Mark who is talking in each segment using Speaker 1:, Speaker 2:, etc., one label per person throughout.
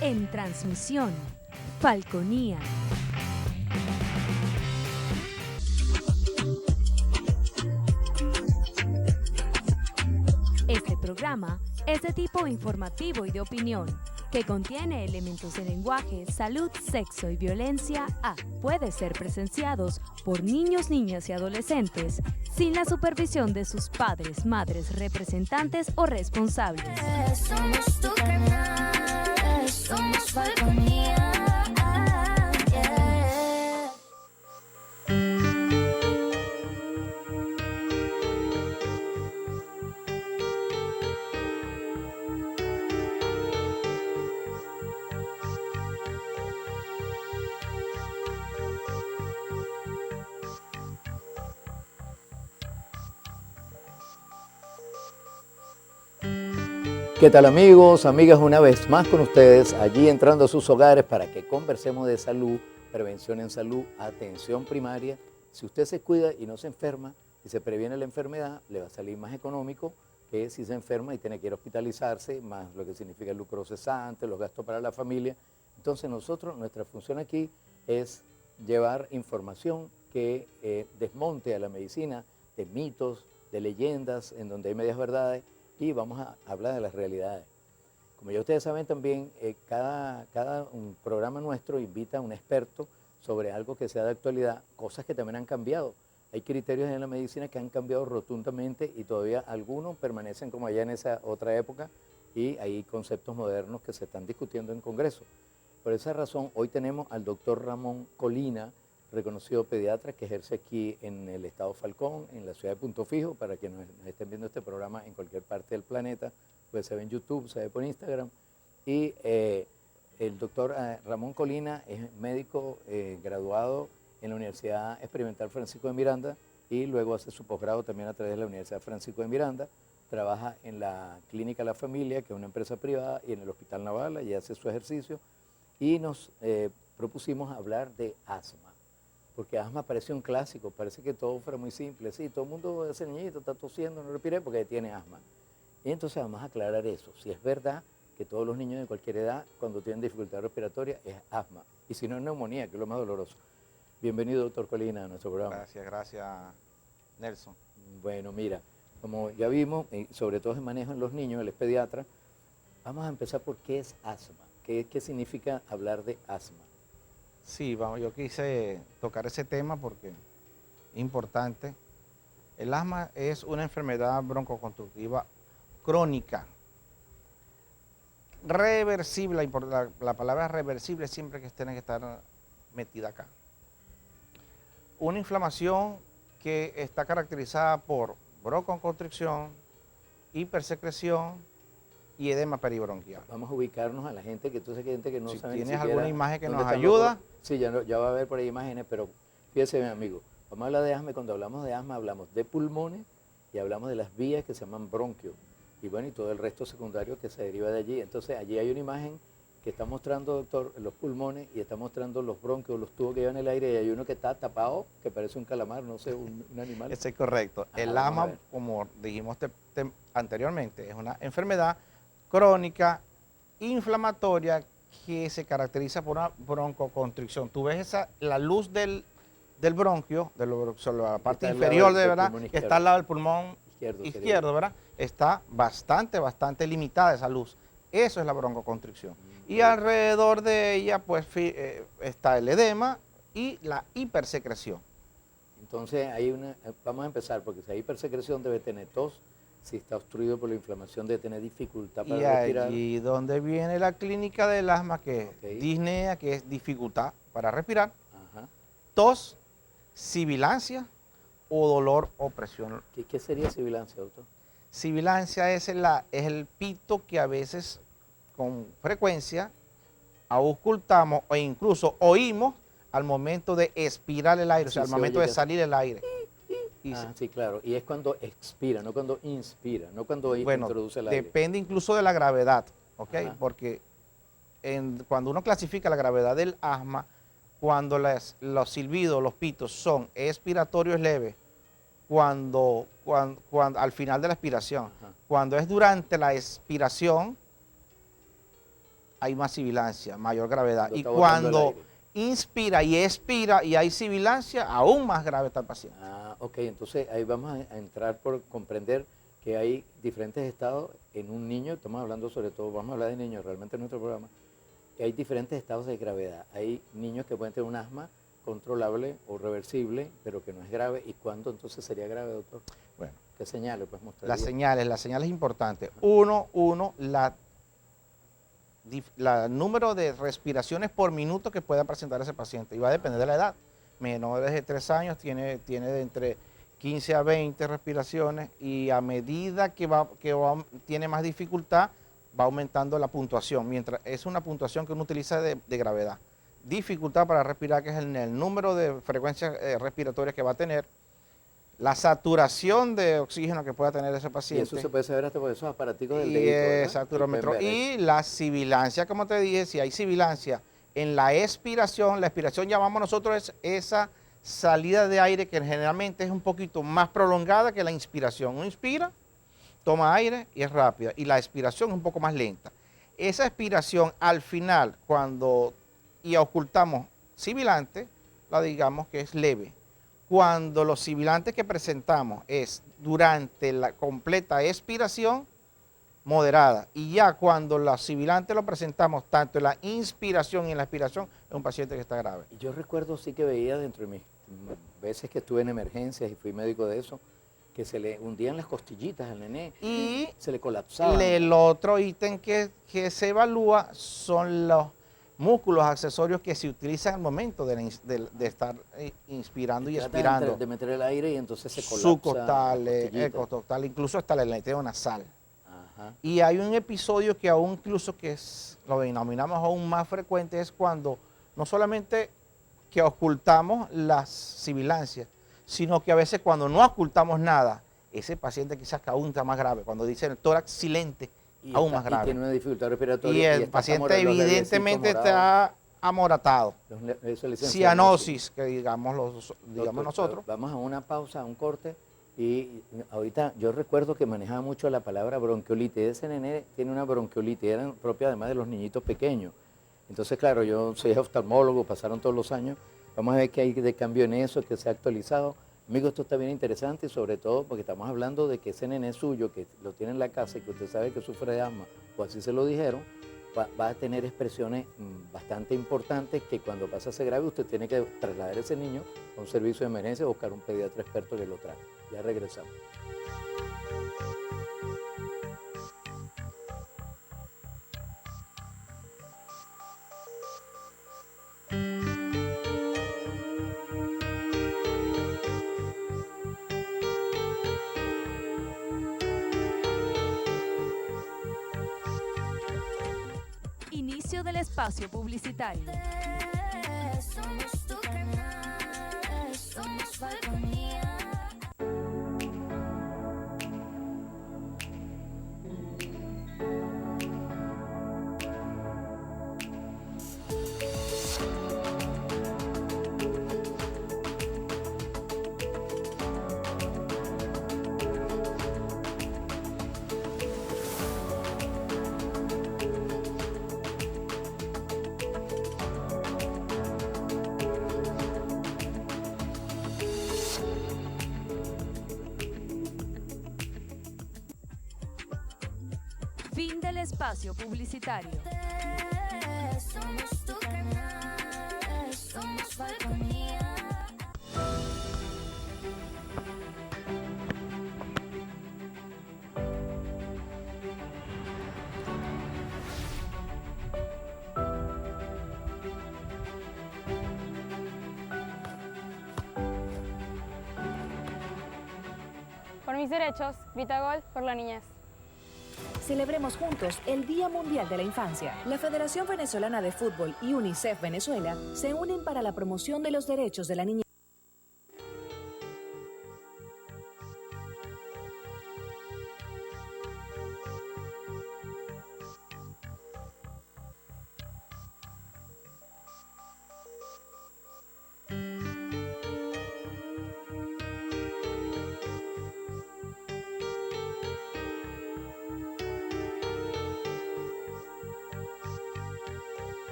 Speaker 1: En transmisión, Falconía. Este programa es de tipo informativo y de opinión, que contiene elementos de lenguaje, salud, sexo y violencia puede ser presenciados por niños, niñas y adolescentes sin la supervisión de sus padres, madres, representantes o responsables.
Speaker 2: Somos tu canal, somos Falconía.
Speaker 3: ¿Qué tal amigos, amigas? Una vez más con ustedes, allí entrando a sus hogares para que conversemos de salud, prevención en salud, atención primaria. Si usted se cuida y no se enferma y se previene la enfermedad, le va a salir más económico que si se enferma y tiene que ir a hospitalizarse, más lo que significa el lucro cesante, los gastos para la familia. Entonces nuestra función aquí es llevar información que desmonte a la medicina de mitos, de leyendas, en donde hay medias verdades, y vamos a hablar de las realidades. Como ya ustedes saben también, un programa nuestro invita a un experto sobre algo que sea de actualidad, cosas que también han cambiado. Hay criterios en la medicina que han cambiado rotundamente y todavía algunos permanecen como allá en esa otra época, y hay conceptos modernos que se están discutiendo en Congreso. Por esa razón, hoy tenemos al doctor Ramón Colina, reconocido pediatra que ejerce aquí en el estado Falcón, en la ciudad de Punto Fijo, para quienes nos estén viendo este programa en cualquier parte del planeta, pues se ve en YouTube, se ve por Instagram. Y el doctor Ramón Colina es médico graduado en la Universidad Experimental Francisco de Miranda y luego hace su posgrado también a través de la Universidad Francisco de Miranda. Trabaja en la Clínica La Familia, que es una empresa privada, y en el Hospital Naval, y hace su ejercicio. Y nos propusimos hablar de asma, porque asma parece un clásico, parece que todo fuera muy simple. Sí, todo el mundo, ese niñito está tosiendo, no respire porque tiene asma. Y entonces vamos a aclarar eso, si es verdad que todos los niños de cualquier edad, cuando tienen dificultad respiratoria, es asma. Y si no es neumonía, que es lo más doloroso. Bienvenido, doctor Colina, a nuestro programa.
Speaker 4: Gracias, Nelson.
Speaker 3: Bueno, mira, como ya vimos, sobre todo el manejo en los niños, él es pediatra, vamos a empezar por qué es asma, qué significa hablar de asma.
Speaker 4: Sí, vamos, yo quise tocar ese tema porque es importante. El asma es una enfermedad broncoconstructiva crónica, reversible. La palabra reversible siempre que tiene que estar metida acá. Una inflamación que está caracterizada por broncoconstricción, hipersecreción y edema peribronquial.
Speaker 3: Vamos a ubicarnos a la gente que hay gente que no
Speaker 4: si
Speaker 3: sabe
Speaker 4: tienes
Speaker 3: ni siquiera
Speaker 4: alguna imagen que nos
Speaker 3: están
Speaker 4: ayuda.
Speaker 3: Sí, ya va a haber por ahí imágenes, pero fíjese, mi amigo, vamos a hablar de asma, y cuando hablamos de asma hablamos de pulmones y hablamos de las vías que se llaman bronquios, y bueno, y todo el resto secundario que se deriva de allí. Entonces allí hay una imagen que está mostrando, doctor, los pulmones, y está mostrando los bronquios, los tubos que llevan el aire, y hay uno que está tapado, que parece un calamar, no sé, un animal.
Speaker 4: Ese es correcto. El asma, como dijimos anteriormente, es una enfermedad crónica, inflamatoria, que se caracteriza por una broncoconstricción. Tú ves la luz del bronquio, la parte inferior, de verdad, que está al lado del pulmón izquierdo, ¿verdad? Está bastante limitada esa luz. Eso es la broncoconstricción. Y alrededor de ella, pues, está el edema y la hipersecreción.
Speaker 3: Entonces, vamos a empezar, porque si hay hipersecreción debe tener tos, si está obstruido por la inflamación debe tener dificultad para respirar.
Speaker 4: Y allí donde viene la clínica del asma, que es disnea, que es dificultad para respirar, tos, sibilancia o dolor o presión.
Speaker 3: ¿Qué sería sibilancia, doctor?
Speaker 4: Sibilancia es el pito que a veces con frecuencia auscultamos o incluso oímos al momento de expirar el aire, o sea, al momento de salir el aire.
Speaker 3: Sí, claro, y es cuando expira, no cuando inspira, no cuando introduce el aire.
Speaker 4: Depende incluso de la gravedad, ¿ok? Porque cuando uno clasifica la gravedad del asma, cuando los silbidos, los pitos son expiratorios leves, cuando al final de la expiración, cuando es durante la expiración, hay más sibilancia, mayor gravedad.
Speaker 3: Cuando
Speaker 4: Y
Speaker 3: está botando el
Speaker 4: cuando
Speaker 3: aire.
Speaker 4: inspira y expira y hay sibilancia, aún más grave está el paciente.
Speaker 3: Ah, ok, entonces ahí vamos a entrar por comprender que hay diferentes estados en un niño, estamos hablando sobre todo, vamos a hablar de niños realmente en nuestro programa, que hay diferentes estados de gravedad. Hay niños que pueden tener un asma controlable o reversible, pero que no es grave. ¿Y cuándo entonces sería grave, doctor?
Speaker 4: Bueno,
Speaker 3: ¿Qué señales pues mostrar?
Speaker 4: las señales importantes. Uno, la número de respiraciones por minuto que pueda presentar ese paciente. Y va a depender de la edad. Menores de 3 años tiene de entre 15 a 20 respiraciones y a medida que tiene más dificultad, va aumentando la puntuación. Mientras es una puntuación que uno utiliza de gravedad. Dificultad para respirar, que es el número de frecuencias respiratorias que va a tener, la saturación de oxígeno que pueda tener ese
Speaker 3: Y
Speaker 4: paciente.
Speaker 3: eso se puede saber hasta por esos aparaticos del
Speaker 4: Y
Speaker 3: dedito, ¿verdad?
Speaker 4: saturómetro.
Speaker 3: Pueden ver
Speaker 4: Y la sibilancia, como te dije, si hay sibilancia en la expiración llamamos nosotros esa salida de aire que generalmente es un poquito más prolongada que la inspiración. Uno inspira, toma aire y es rápida. Y la expiración es un poco más lenta. Esa expiración al final, cuando ocultamos sibilante, la digamos que es leve. Cuando los sibilantes que presentamos es durante la completa expiración, moderada. Y ya cuando los sibilantes lo presentamos tanto en la inspiración y en la expiración, es un paciente que está grave.
Speaker 3: Y yo recuerdo sí que veía dentro de mis veces que estuve en emergencias y fui médico de eso, que se le hundían las costillitas al nené
Speaker 4: Y
Speaker 3: se le colapsaban.
Speaker 4: el otro ítem que se evalúa son los músculos accesorios que se utilizan al momento de estar inspirando y
Speaker 3: Tratan
Speaker 4: expirando.
Speaker 3: de meter el aire y entonces se colapsa.
Speaker 4: Subcostales,
Speaker 3: la costillita.
Speaker 4: costoctal, incluso hasta el aleteo nasal.
Speaker 3: Ajá.
Speaker 4: Y hay un episodio que aún incluso lo denominamos aún más frecuente, es cuando no solamente que ocultamos las sibilancias, sino que a veces cuando no ocultamos nada, ese paciente quizás que aún está más grave, cuando dicen el tórax silente,
Speaker 3: Y
Speaker 4: aún
Speaker 3: está-
Speaker 4: más grave.
Speaker 3: Y tiene una dificultad respiratoria.
Speaker 4: Y el
Speaker 3: está
Speaker 4: paciente
Speaker 3: los nerviositos
Speaker 4: evidentemente
Speaker 3: morados.
Speaker 4: está amoratado.
Speaker 3: Eso le dicen
Speaker 4: Cianosis, que digamos
Speaker 3: Doctor,
Speaker 4: nosotros.
Speaker 3: Vamos a una pausa, a un corte. Y ahorita yo recuerdo que manejaba mucho la palabra bronquiolitis. Ese nené tiene una bronquiolitis, era propia además de los niñitos pequeños. Entonces, claro, yo soy oftalmólogo, pasaron todos los años. Vamos a ver qué hay de cambio en eso, que se ha actualizado. Amigo, esto está bien interesante y sobre todo porque estamos hablando de que ese nené suyo, que lo tiene en la casa y que usted sabe que sufre de asma, o así se lo dijeron, va a tener expresiones bastante importantes que cuando pasa a ser grave usted tiene que trasladar a ese niño a un servicio de emergencia o buscar un pediatra experto que lo trate. Ya regresamos.
Speaker 1: Inicio del espacio publicitario.
Speaker 2: Somos tu canal, somos Falconía.
Speaker 1: Fin del espacio publicitario.
Speaker 2: Somos tu canal, somos Falconía.
Speaker 5: Por mis derechos, grita gol por la niñez.
Speaker 6: Celebremos juntos el Día Mundial de la Infancia. La Federación Venezolana de Fútbol y UNICEF Venezuela se unen para la promoción de los derechos de la niñez.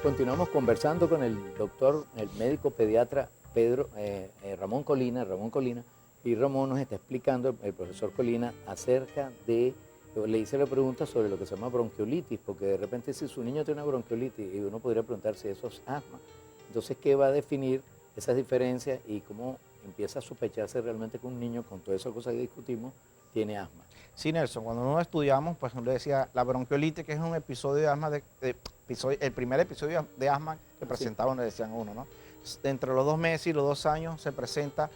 Speaker 3: Continuamos conversando con el doctor, el médico pediatra Ramón Colina. Y Ramón nos está explicando, el profesor Colina, acerca de, le hice la pregunta sobre lo que se llama bronquiolitis, porque de repente si su niño tiene una bronquiolitis, y uno podría preguntar si eso es asma. Entonces, ¿qué va a definir esas diferencias y cómo empieza a sospecharse realmente que un niño, con todas esas cosas que discutimos, tiene asma?
Speaker 4: Sí, Nelson, cuando nosotros estudiamos, pues le decía la bronquiolitis, que es un episodio de asma, el primer episodio de asma que presentaba, donde decían uno, ¿no? Entre los 2 meses y los 2 años se presenta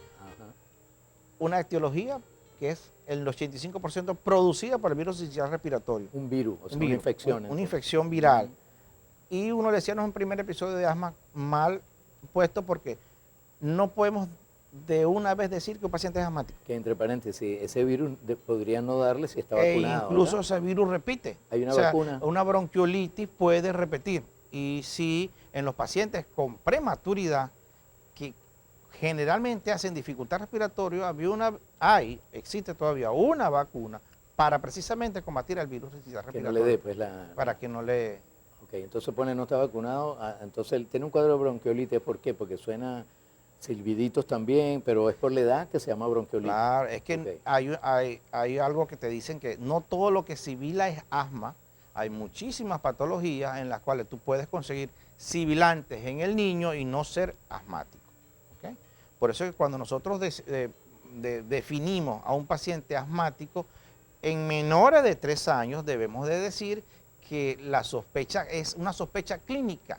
Speaker 4: una etiología que es el 85% producida por el virus sincicial respiratorio.
Speaker 3: Un virus, o sea,
Speaker 4: Un virus,
Speaker 3: una infección.
Speaker 4: una infección viral. Y uno le decía, no es un primer episodio de asma mal puesto porque no podemos de una vez decir que un paciente es asmático.
Speaker 3: Que entre paréntesis, ese virus podría no darle si está vacunado.
Speaker 4: Incluso
Speaker 3: ¿verdad?
Speaker 4: ese virus repite.
Speaker 3: Hay una vacuna.
Speaker 4: Una bronquiolitis puede repetir. Y si en los pacientes con prematuridad, que generalmente hacen dificultad respiratoria, existe todavía una vacuna para precisamente combatir el virus respiratorio.
Speaker 3: Que no le dé, pues,
Speaker 4: para que no le...
Speaker 3: Ok, entonces pone no está vacunado, entonces él tiene un cuadro de bronquiolitis, ¿por qué? Porque suena silbiditos también, pero es por la edad que se llama bronquiolitis.
Speaker 4: Claro, es que hay algo que te dicen que no todo lo que sibila es asma. Hay muchísimas patologías en las cuales tú puedes conseguir sibilantes en el niño y no ser asmático. ¿Okay? Por eso es que cuando nosotros definimos a un paciente asmático, en menores de 3 años debemos de decir que la sospecha es una sospecha clínica.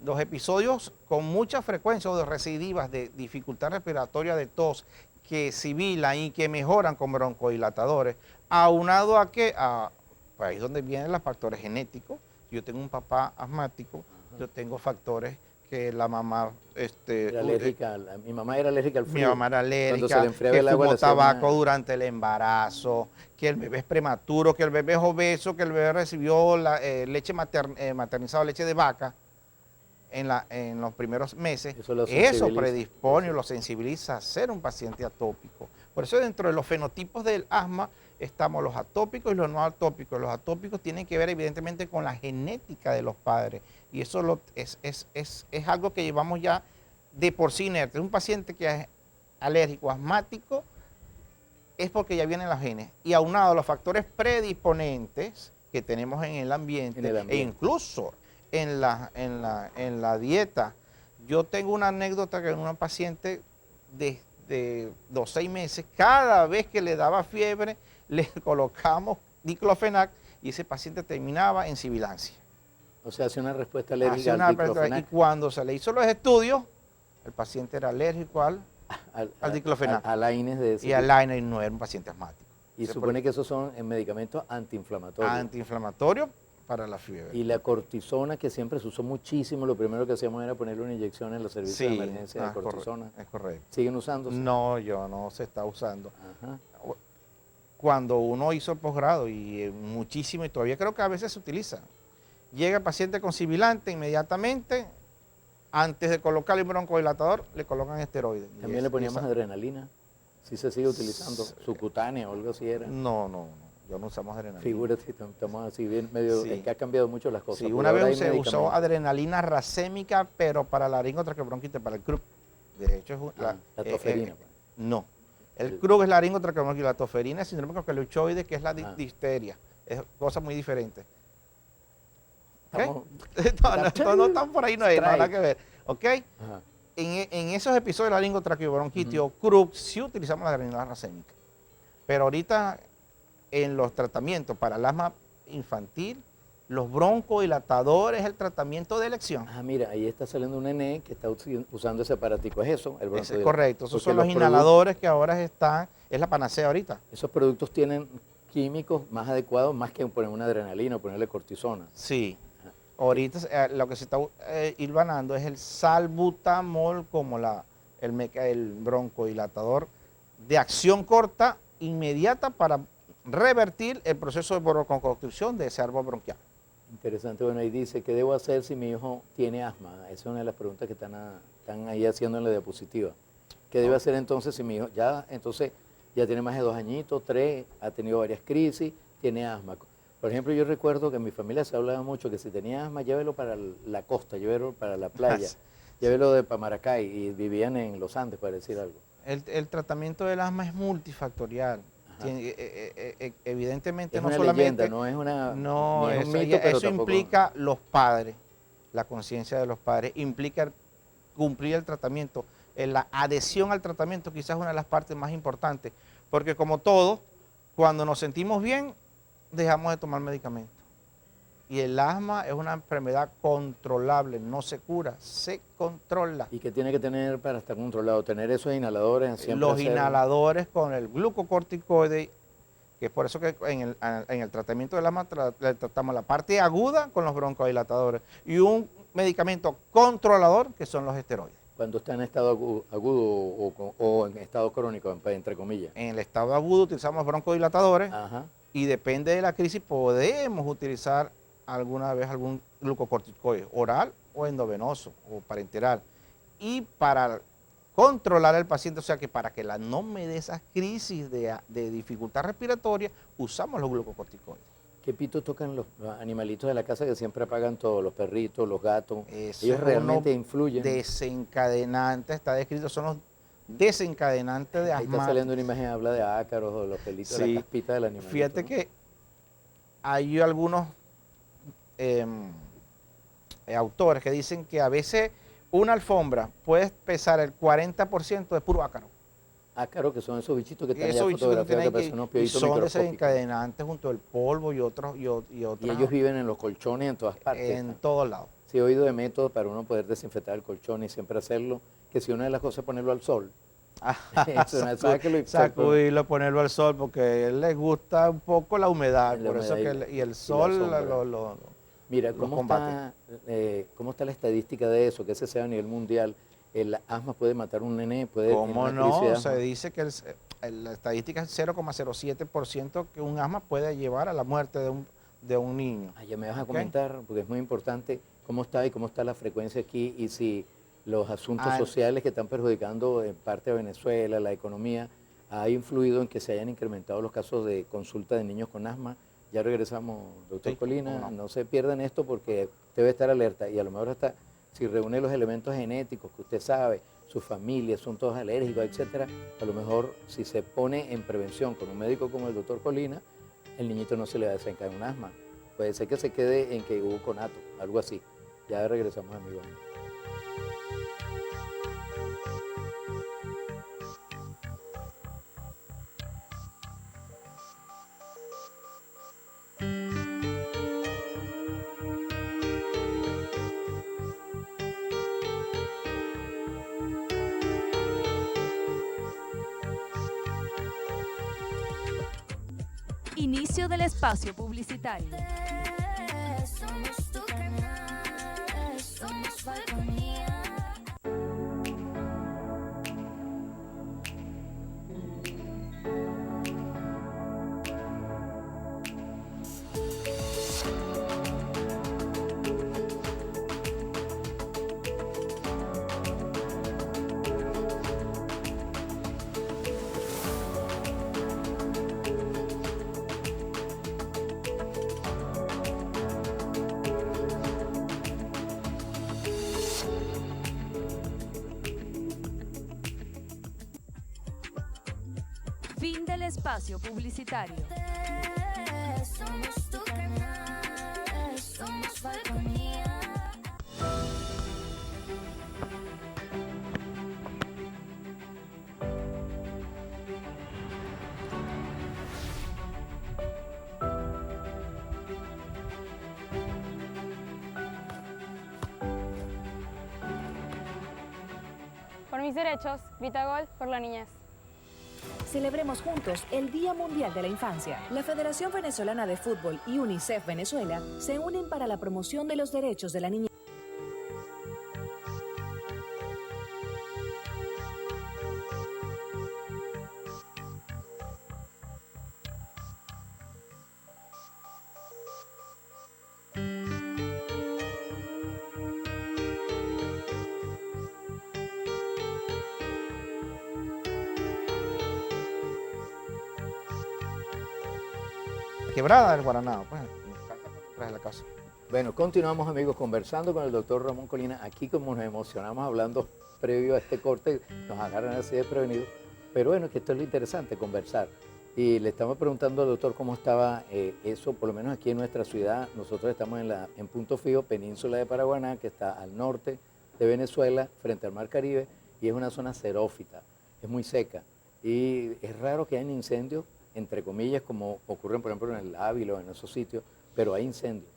Speaker 4: Los episodios con mucha frecuencia o de recidivas de dificultad respiratoria, de tos, que sibilan y que mejoran con broncodilatadores, aunado a que, pues ahí es donde vienen los factores genéticos. Yo tengo un papá asmático, yo tengo factores que la mamá...
Speaker 3: Era alérgica, mi mamá era alérgica al frío.
Speaker 4: Mi mamá era alérgica,
Speaker 3: Cuando se le enfriaba
Speaker 4: que
Speaker 3: el agua,
Speaker 4: fumó
Speaker 3: le hacía
Speaker 4: tabaco durante el embarazo, que el bebé es prematuro, que el bebé es obeso, que el bebé recibió leche maternizada, leche de vaca en los primeros meses. Eso predispone o lo sensibiliza a ser un paciente atópico. Por eso dentro de los fenotipos del asma estamos los atópicos y los no atópicos. Los atópicos tienen que ver evidentemente con la genética de los padres y eso es algo que llevamos ya de por sí inerte. Un paciente que es alérgico, asmático, es porque ya vienen los genes. Y aunado a los factores predisponentes que tenemos en el ambiente, e incluso en la dieta. Yo tengo una anécdota que en una paciente de 2 a 6 meses, cada vez que le daba fiebre, le colocamos diclofenac y ese paciente terminaba en sibilancia.
Speaker 3: O sea, hace una respuesta alérgica al diclofenac.
Speaker 4: Y cuando se le hizo los estudios, el paciente era alérgico al diclofenac.
Speaker 3: Al AINES de ese
Speaker 4: y al AINES no era un paciente asmático.
Speaker 3: Y supone que esos son medicamentos antiinflamatorios.
Speaker 4: Antiinflamatorios para la fiebre.
Speaker 3: Y la cortisona, que siempre se usó muchísimo, lo primero que hacíamos era ponerle una inyección en los servicios de emergencia de cortisona.
Speaker 4: Es correcto.
Speaker 3: ¿Siguen usándose?
Speaker 4: No, no se está usando.
Speaker 3: Ajá.
Speaker 4: Cuando uno hizo el posgrado, y muchísimo, y todavía creo que a veces se utiliza, llega el paciente con sibilante, inmediatamente, antes de colocarle un broncodilatador, le colocan esteroides.
Speaker 3: También le poníamos adrenalina. Sí se sigue utilizando, subcutánea o algo así era.
Speaker 4: No, ya no usamos adrenalina.
Speaker 3: Figúrate, estamos así bien medio, es que ha cambiado mucho las cosas.
Speaker 4: Sí, una vez se usó adrenalina racémica, pero para laringotraqueobronquitis, para el CRUP. De hecho, es
Speaker 3: la toferina.
Speaker 4: No, el CRUP es laringotraqueobronquitis, la toferina es síndrome coqueluchoide, que es la difteria. Es cosa muy diferente. ¿Okay? No están por ahí, no hay nada que ver. ¿Ok? Ajá. En esos episodios de la laringotraqueobronquitis o CRUP sí utilizamos la adrenalina racémica. Pero ahorita en los tratamientos para el asma infantil, los broncodilatadores es el tratamiento de elección.
Speaker 3: Mira, ahí está saliendo un nene que está usando ese aparatico. ¿Es eso? El
Speaker 4: es correcto. Esos son los inhaladores que ahora están, es la panacea ahorita.
Speaker 3: Esos productos tienen químicos más adecuados, más que poner una adrenalina o ponerle cortisona.
Speaker 4: Sí. Ahorita lo que se está hilvanando es el salbutamol como el broncodilatador de acción corta, inmediata, para revertir el proceso de broncoconstricción de ese árbol bronquial.
Speaker 3: Interesante. Bueno, ahí dice, ¿qué debo hacer si mi hijo tiene asma? Esa es una de las preguntas que están ahí haciendo en la diapositiva. ¿Qué debe hacer entonces si mi hijo ya tiene más de 2 añitos, 3, ha tenido varias crisis, tiene asma? Por ejemplo, yo recuerdo que en mi familia se hablaba mucho que si tenía asma, llévelo para la costa, llévelo para la playa, llévelo de Pamaracay, y vivían en los Andes, para decir algo.
Speaker 4: El tratamiento del asma es multifactorial.
Speaker 3: Ajá.
Speaker 4: Evidentemente
Speaker 3: Es
Speaker 4: no
Speaker 3: una
Speaker 4: solamente...
Speaker 3: leyenda, no es una,
Speaker 4: No,
Speaker 3: ni es un
Speaker 4: eso,
Speaker 3: mito, pero
Speaker 4: eso
Speaker 3: tampoco...
Speaker 4: implica los padres, la conciencia de los padres, implica cumplir el tratamiento. La adhesión al tratamiento quizás es una de las partes más importantes, porque como todo, cuando nos sentimos bien, dejamos de tomar medicamentos. Y el asma es una enfermedad controlable, no se cura, se controla.
Speaker 3: ¿Y qué tiene que tener para estar controlado? Tener esos inhaladores siempre.
Speaker 4: Los inhaladores con el glucocorticoide, que es por eso que en el tratamiento del asma le tratamos la parte aguda con los broncodilatadores y un medicamento controlador que son los esteroides.
Speaker 3: Cuando está en estado agudo o en estado crónico, entre comillas.
Speaker 4: En el estado agudo utilizamos broncodilatadores
Speaker 3: Ajá.
Speaker 4: y depende de la crisis podemos utilizar alguna vez algún glucocorticoide oral o endovenoso o parenteral. Y para controlar al paciente, o sea que para que no me dé esas crisis de dificultad respiratoria, usamos los glucocorticoides.
Speaker 3: ¿Qué pito tocan los animalitos de la casa que siempre apagan todos, los perritos, los gatos?
Speaker 4: Eso
Speaker 3: Ellos
Speaker 4: es
Speaker 3: realmente
Speaker 4: uno
Speaker 3: influyen.
Speaker 4: Desencadenantes, está descrito, son los desencadenantes de
Speaker 3: Ahí está
Speaker 4: asma.
Speaker 3: saliendo una imagen, habla de ácaros o los pelitos de
Speaker 4: Sí.
Speaker 3: la caspita del animal.
Speaker 4: Fíjate que hay algunos autores que dicen que a veces una alfombra puede pesar el 40% de puro ácaro.
Speaker 3: Ácaros, que son esos bichitos que están ya
Speaker 4: Esos bichos que
Speaker 3: fotografiados, que
Speaker 4: tienen
Speaker 3: parecen unos
Speaker 4: y
Speaker 3: pioditos
Speaker 4: son
Speaker 3: microscópicos.
Speaker 4: desencadenantes junto al polvo y otros.
Speaker 3: Y ellos viven en los colchones en todas partes.
Speaker 4: En todos lados.
Speaker 3: Sí, he oído de métodos para uno poder desinfectar el colchón y siempre hacerlo, que si una de las cosas es ponerlo al sol.
Speaker 4: Sacudirlo, ponerlo al sol, porque a él le gusta un poco la humedad,
Speaker 3: La
Speaker 4: por eso
Speaker 3: humedad
Speaker 4: que y el sol
Speaker 3: sombra. Mira,
Speaker 4: los
Speaker 3: ¿cómo
Speaker 4: combate.
Speaker 3: cómo está la estadística de eso? Que ese sea a nivel mundial. ¿El asma puede matar a un nene? ¿Puede
Speaker 4: ¿Cómo
Speaker 3: tener una crisis de
Speaker 4: no?
Speaker 3: asma?
Speaker 4: Se dice que la estadística es 0,07% que un asma puede llevar a la muerte de un niño.
Speaker 3: Ah, ya me vas a
Speaker 4: Ok.
Speaker 3: comentar, porque es muy importante cómo está la frecuencia aquí y si los asuntos
Speaker 4: Ah,
Speaker 3: sociales que están perjudicando en parte a Venezuela, la economía, ha influido en que se hayan incrementado los casos de consulta de niños con asma. Ya regresamos, doctor
Speaker 4: Sí,
Speaker 3: Colina,
Speaker 4: cómo no.
Speaker 3: no se pierdan esto porque debe estar alerta y a lo mejor hasta si reúne los elementos genéticos que usted sabe, su familia, son todos alérgicos, etcétera, a lo mejor si se pone en prevención con un médico como el doctor Colina, el niñito no se le va a desencadenar un asma. Puede ser que se quede en que hubo conato, algo así. Ya regresamos, amigos.
Speaker 1: Inicio del espacio publicitario.
Speaker 2: Somos tu canal, somos Falconía.
Speaker 1: Fin del espacio publicitario.
Speaker 2: Somos tu canal, somos Falconía.
Speaker 5: Por mis derechos, Vitagol por la niñez.
Speaker 6: Celebremos juntos el Día Mundial de la Infancia. La Federación Venezolana de Fútbol y UNICEF Venezuela se unen para la promoción de los derechos de la niñez.
Speaker 4: quebrada del Guaraná, pues, detrás de la casa.
Speaker 3: Bueno, continuamos amigos conversando con el doctor Ramón Colina. Aquí como nos emocionamos hablando previo a este corte, nos agarran así de prevenido. Pero bueno, que esto es lo interesante, conversar. Y le estamos preguntando al doctor cómo estaba eso, por lo menos aquí en nuestra ciudad. Nosotros estamos en Punto Fijo, península de Paraguaná, que está al norte de Venezuela, frente al Mar Caribe, y es una zona xerófita, es muy seca. Y es raro que hayan incendios, entre comillas, como ocurren por ejemplo en el Ávila o en esos sitios, pero hay incendios.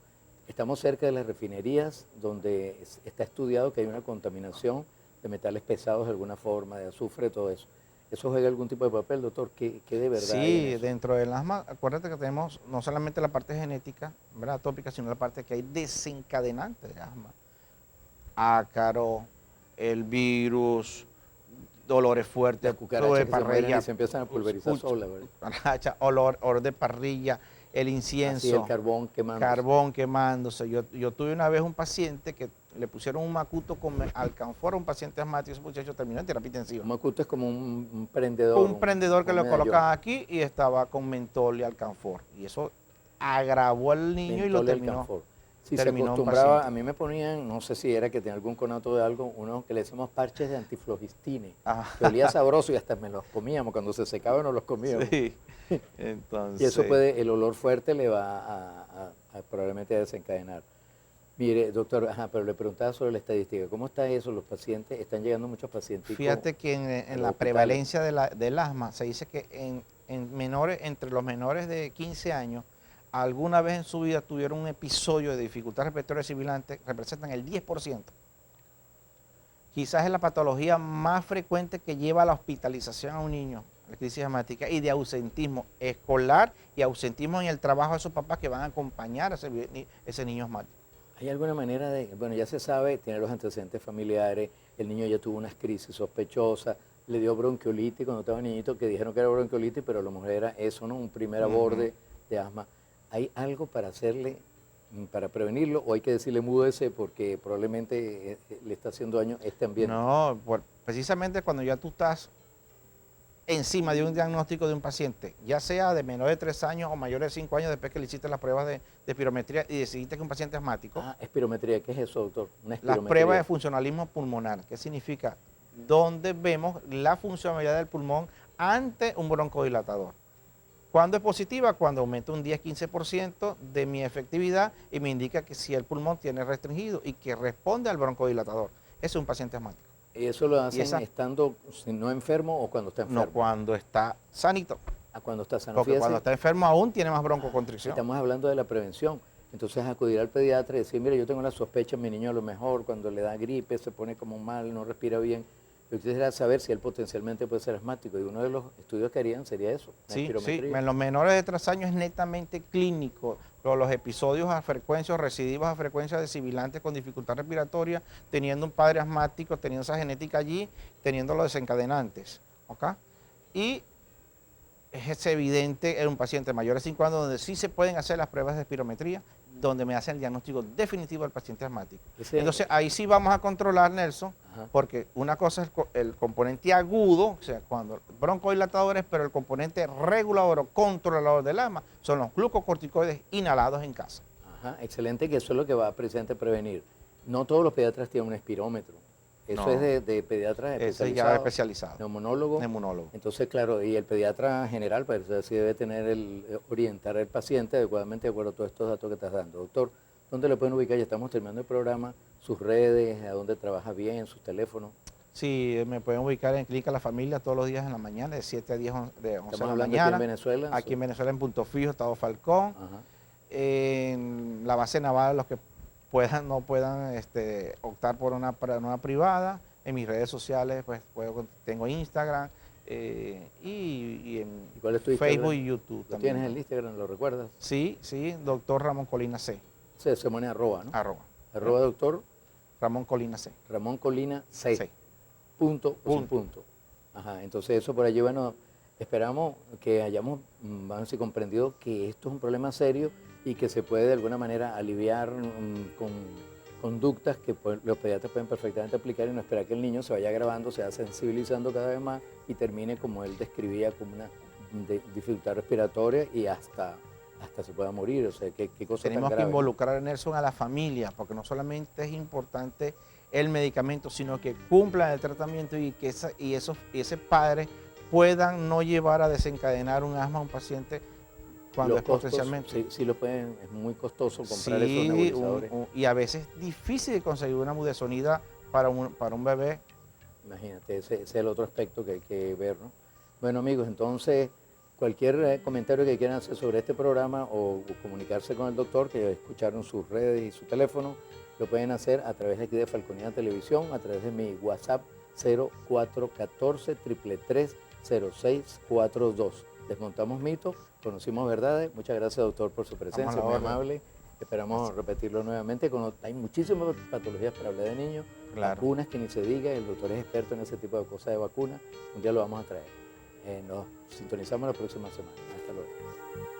Speaker 3: Estamos cerca de las refinerías donde está estudiado que hay una contaminación de metales pesados de alguna forma, de azufre, todo eso. ¿Eso juega algún tipo de papel, doctor? ¿Qué de verdad hay
Speaker 4: Sí,
Speaker 3: en eso?
Speaker 4: dentro del asma, acuérdate que tenemos no solamente la parte genética, ¿verdad? Atópica, sino la parte que hay desencadenante de asma. Ácaro, el virus, dolores fuertes,
Speaker 3: Las cucarachas
Speaker 4: de
Speaker 3: que se mueren
Speaker 4: parrilla,
Speaker 3: y se empiezan a pulverizar solas, ¿verdad?
Speaker 4: cucaracha, olor de parrilla, el
Speaker 3: Así
Speaker 4: incienso,
Speaker 3: el carbón quemando.
Speaker 4: carbón quemándose. Yo tuve una vez un paciente que le pusieron un macuto con alcanfor a un paciente asmático, ese muchacho terminó en terapia intensiva.
Speaker 3: Un macuto es como un prendedor.
Speaker 4: Un prendedor que
Speaker 3: un
Speaker 4: lo
Speaker 3: medallón.
Speaker 4: colocaban aquí y estaba con mentol y alcanfor. Y eso agravó al niño y lo
Speaker 3: Mentol y
Speaker 4: terminó.
Speaker 3: alcanfor. Si se
Speaker 4: terminó un
Speaker 3: acostumbraba,
Speaker 4: paciente.
Speaker 3: a mí me ponían, no sé si era que tenía algún conato de algo, uno que le decíamos parches de antiflogistine,
Speaker 4: Ajá.
Speaker 3: que olía sabroso y hasta me los comíamos, cuando se secaban nos los comíamos.
Speaker 4: Sí. Entonces,
Speaker 3: Y eso puede, el olor fuerte le va probablemente a desencadenar. Mire, doctor, pero le preguntaba sobre la estadística, ¿cómo está eso? Los pacientes, están llegando muchos pacientes.
Speaker 4: fíjate que en la prevalencia del asma se dice que en menores, entre los menores de 15 años, alguna vez en su vida tuvieron un episodio de dificultad respiratoria sibilante, representan el 10%. Quizás es la patología más frecuente que lleva a la hospitalización a un niño, la crisis asmática, y de ausentismo escolar y ausentismo en el trabajo de sus papás que van a acompañar a ese niño asmático.
Speaker 3: ¿Hay alguna manera de, bueno, ya se sabe, tiene los antecedentes familiares, el niño ya tuvo unas crisis sospechosas, le dio bronquiolitis cuando estaba niñito, que dijeron que era bronquiolitis, pero a lo mejor era eso, ¿no? Un primer aborde de asma. ¿Hay algo para hacerle, para prevenirlo, o hay que decirle múdese porque probablemente le está haciendo daño este ambiente?
Speaker 4: No, precisamente cuando ya tú estás encima de un diagnóstico de un paciente, ya sea de menor de 3 años o mayor de 5 años, después que le hiciste las pruebas de espirometría y decidiste que es un paciente asmático,
Speaker 3: Espirometría, ¿qué es eso, doctor? Una
Speaker 4: las
Speaker 3: espirometría.
Speaker 4: pruebas de funcionalismo pulmonar, ¿qué significa? Donde vemos la funcionalidad del pulmón ante un broncodilatador. ¿Cuándo es positiva? Cuando aumenta un 10-15% de mi efectividad y me indica que si el pulmón tiene restringido y que responde al broncodilatador. Ese es un paciente asmático.
Speaker 3: ¿Y eso lo hacen
Speaker 4: esa-
Speaker 3: estando no enfermo o cuando está enfermo?
Speaker 4: No cuando está sanito.
Speaker 3: Cuando está sano.
Speaker 4: Porque
Speaker 3: Fíjese,
Speaker 4: cuando está enfermo aún tiene más broncoconstricción.
Speaker 3: estamos hablando de la prevención. Entonces acudir al pediatra y decir, mire, yo tengo la sospecha, mi niño a lo mejor cuando le da gripe se pone como mal, no respira bien. Yo quisiera saber si él potencialmente puede ser asmático y uno de los estudios que harían sería eso, una
Speaker 4: Sí,
Speaker 3: espirometría.
Speaker 4: en los menores de 3 años es netamente clínico. Pero los episodios a frecuencia o recidivos a frecuencia de sibilantes con dificultad respiratoria, teniendo un padre asmático, teniendo esa genética allí, teniendo los desencadenantes. ¿Ok? Y es evidente en un paciente mayor de 5 años donde sí se pueden hacer las pruebas de espirometría, donde me hacen el diagnóstico definitivo del paciente asmático. Entonces ahí sí vamos a controlar, Nelson,
Speaker 3: Ajá.
Speaker 4: porque una cosa es el componente agudo, o sea, cuando broncodilatadores, pero el componente regulador o controlador del asma son los glucocorticoides inhalados en casa.
Speaker 3: Ajá, excelente, que eso es lo que va precisamente a prevenir. No todos los pediatras tienen un espirómetro. Eso
Speaker 4: No.
Speaker 3: es de pediatras
Speaker 4: Ese
Speaker 3: especializados.
Speaker 4: ya es especializado,
Speaker 3: Neumonólogo.
Speaker 4: neumonólogo.
Speaker 3: Entonces, claro, y el pediatra general, pues sí debe tener orientar al paciente adecuadamente de acuerdo a todos estos datos que estás dando. Doctor, ¿dónde le pueden ubicar? Ya estamos terminando el programa, sus redes, a dónde trabaja bien, sus teléfonos.
Speaker 4: Sí, me pueden ubicar en Clínica La Familia todos los días en la mañana, de 7 a 10, de 11 de
Speaker 3: Estamos
Speaker 4: la
Speaker 3: hablando
Speaker 4: mañana.
Speaker 3: aquí en Venezuela.
Speaker 4: Aquí en Venezuela, en Punto Fijo, Estado Falcón.
Speaker 3: Ajá.
Speaker 4: En la base naval, los que puedan, no puedan optar por una privada. En mis redes sociales, pues tengo Instagram y en
Speaker 3: ¿Y cuál es tu
Speaker 4: Facebook
Speaker 3: Instagram?
Speaker 4: y YouTube.
Speaker 3: ¿Lo
Speaker 4: también.
Speaker 3: tienes en el Instagram? ¿Lo recuerdas?
Speaker 4: Sí, doctor Ramón Colina C.
Speaker 3: Se pone arroba, ¿no?
Speaker 4: Arroba.
Speaker 3: Arroba doctor
Speaker 4: Ramón Colina C.
Speaker 3: Ramón Colina C.
Speaker 4: Sí.
Speaker 3: Punto. Ajá, entonces eso por allí, bueno, esperamos que hayamos, vamos a decir, comprendido que esto es un problema serio y que se puede de alguna manera aliviar con conductas que los pediatras pueden perfectamente aplicar y no esperar que el niño se vaya agravando, se vaya sensibilizando cada vez más y termine, como él describía, como una dificultad respiratoria y hasta hasta se pueda morir. O sea, qué cosa tan
Speaker 4: Tenemos que
Speaker 3: grave.
Speaker 4: involucrar, Nelson, a la familia, porque no solamente es importante el medicamento, sino que cumplan el tratamiento y que ese padre puedan no llevar a desencadenar un asma a un paciente cuando
Speaker 3: Los
Speaker 4: es
Speaker 3: costos,
Speaker 4: potencialmente.
Speaker 3: sí lo pueden, es muy costoso comprar
Speaker 4: Sí,
Speaker 3: esos nebulizadores.
Speaker 4: y a veces es difícil conseguir una budesonida para un bebé.
Speaker 3: Imagínate, ese es el otro aspecto que hay que ver, ¿no? Bueno, amigos, entonces, cualquier comentario que quieran hacer sobre este programa o comunicarse con el doctor, que escucharon sus redes y su teléfono, lo pueden hacer a través de aquí de Falconía Televisión, a través de mi WhatsApp 0414 333 0642. Desmontamos mitos, conocimos verdades. Muchas gracias, doctor, por su presencia,
Speaker 4: Vamos a la
Speaker 3: muy
Speaker 4: orden.
Speaker 3: amable. Esperamos repetirlo nuevamente. Hay muchísimas patologías para hablar de niños,
Speaker 4: Claro.
Speaker 3: vacunas que ni se diga, el doctor es experto en ese tipo de cosas de vacunas. Un día lo vamos a traer. Nos sintonizamos la próxima semana. Hasta luego.